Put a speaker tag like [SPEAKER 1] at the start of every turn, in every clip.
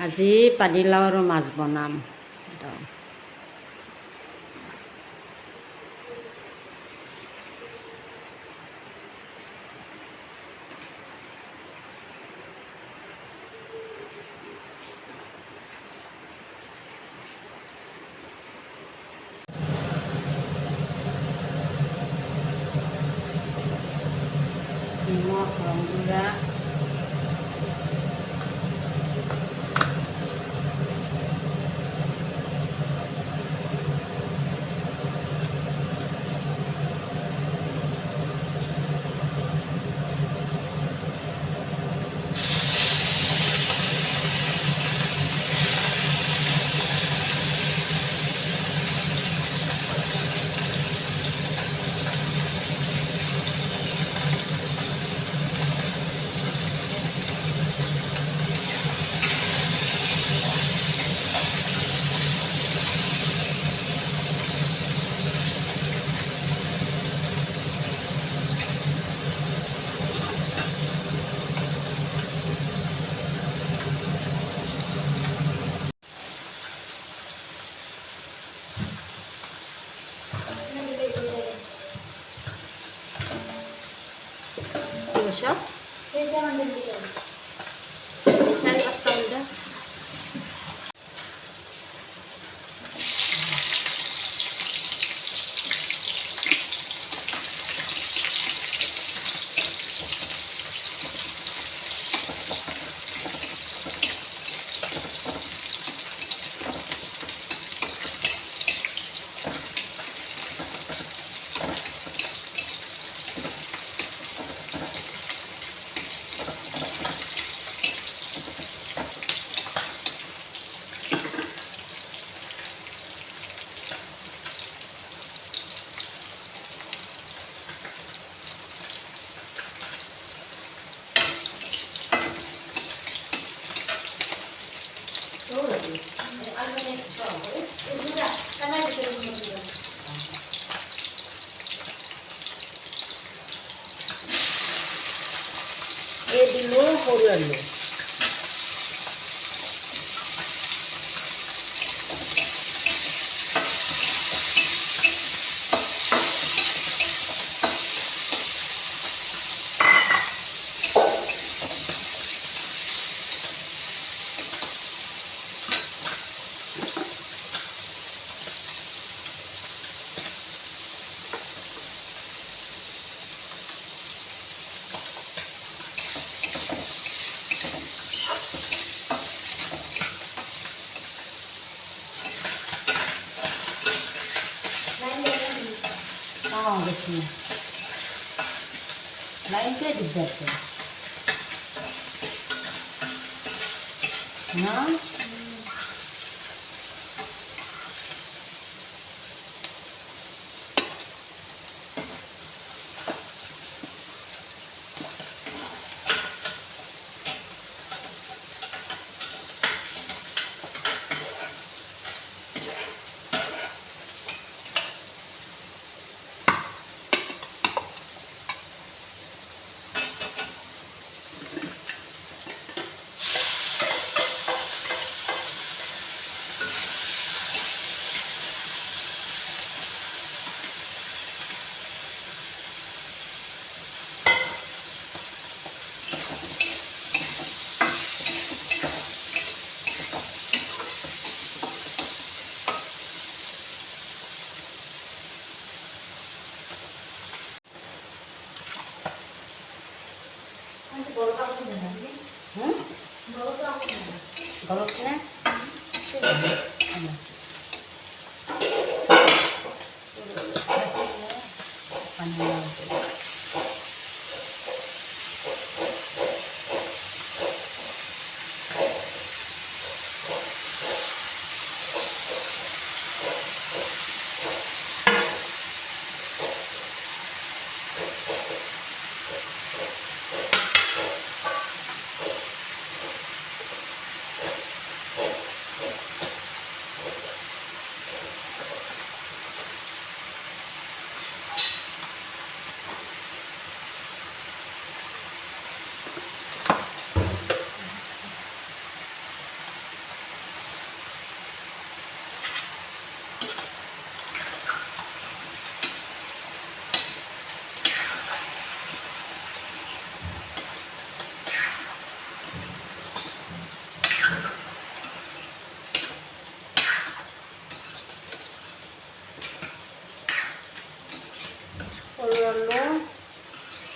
[SPEAKER 1] আজি পানীলাও আৰু মাছ বনাম। নিমখ, ৰং গুড়া, কি কৈছ? 4-5টা মিনিট। এই দিলো সৰু আলু, বেশি লাইনটাই দিকদার না। গলছে না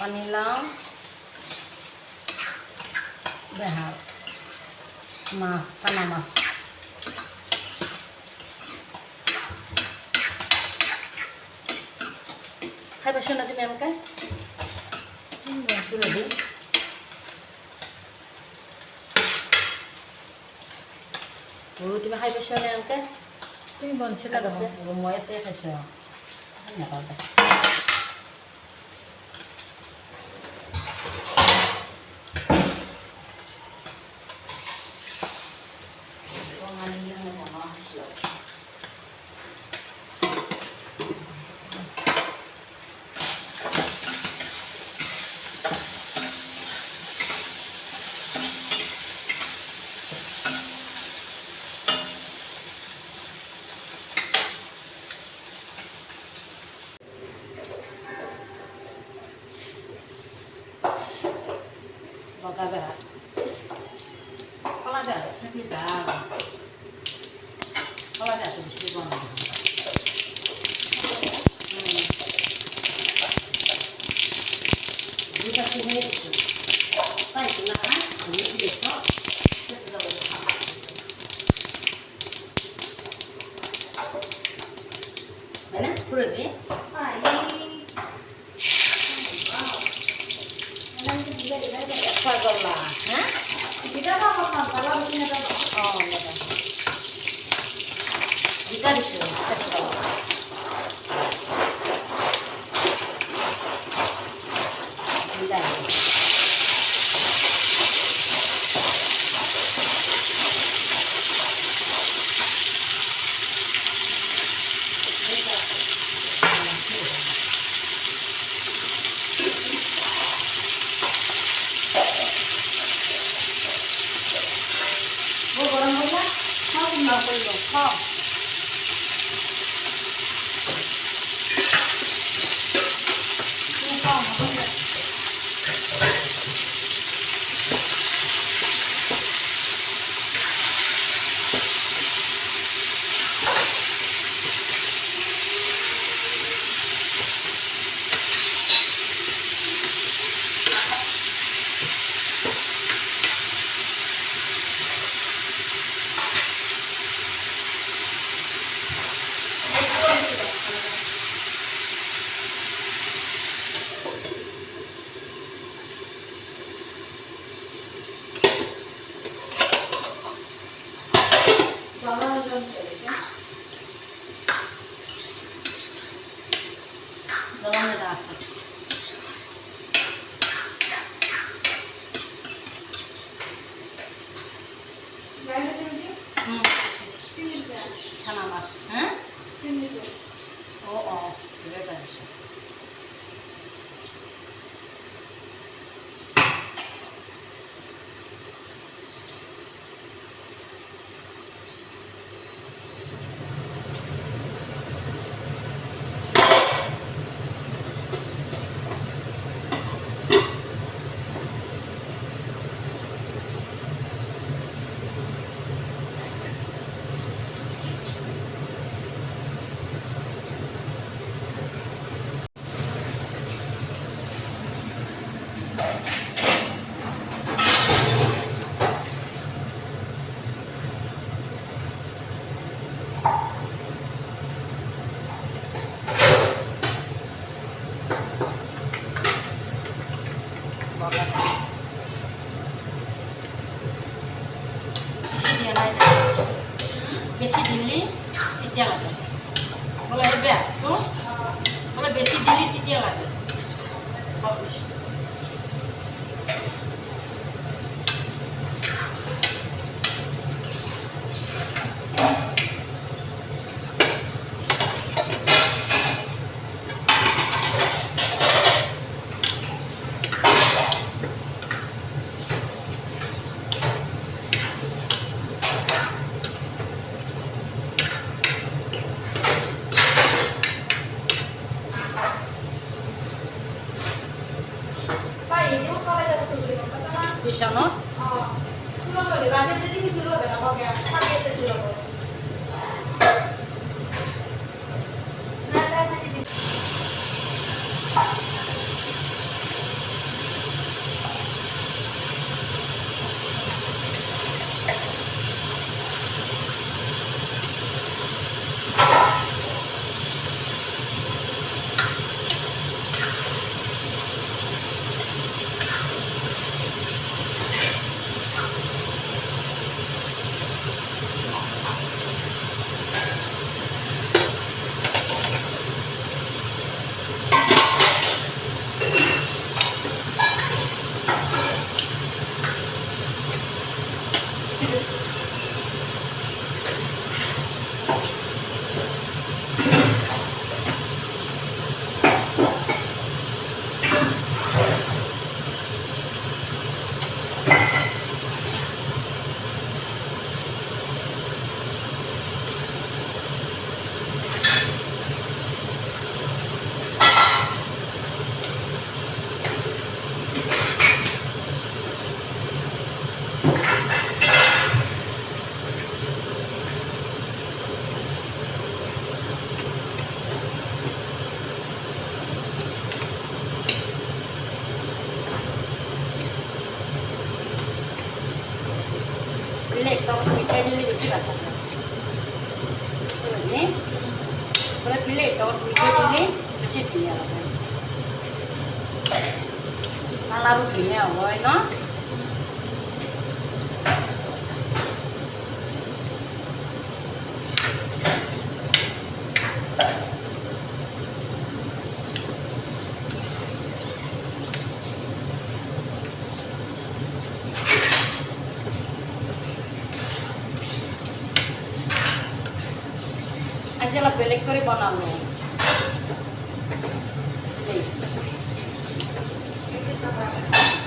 [SPEAKER 1] পানীলাও, বেহাৰ মাছ, চানা মাছ। খাই পাইছো না তুমি এনেকৈ? ৰেডি। তুমি খাই পাইছো নে এনেকৈ?
[SPEAKER 2] তুমি বনছিলা দেখোন।
[SPEAKER 1] মই ইয়াতে খাইছোঁ নাপাওঁ দে। বগা বেহা, কলা বেহা থাকি ভাল। কলা বেহাটো বেছি বনাই দুটা কিনে দিছোঁ তাই না ঘুরে দিয়েছ তাই না পুরো দিয়ে পাগলা হ্যাঁ
[SPEAKER 2] যেটা না করতাম তাহলে আমি কিনে দেবো।
[SPEAKER 1] দিটা দিছো
[SPEAKER 2] গরম করলা খাও না করলো খাও।
[SPEAKER 1] জলমেটা আছে ছানা মাছ হ্যাঁ ও বেটা দিছো বেশি দিলি তিতিয়া লাগে বলে এই বেহাটো বলে বেশি দিলি তিতিয়া লাগে বেশি Pisano?
[SPEAKER 2] Tulong ko, di ba? Jadi kita tulong kan? Apa kaya? Pakai saya tulong ko. Nada saya jadi.
[SPEAKER 1] দিলে একদম মিঠাই দিলে বেশি ভালো লাগে ওরা দিলে একদম মিঠাই দিলে বেশি ধুনীয়া লাগে কালাৰো ধুনীয়া হয় ন আজি অলপ বেলেগ কৰি বনালো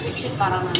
[SPEAKER 1] মিক্সিত মাৰা নাই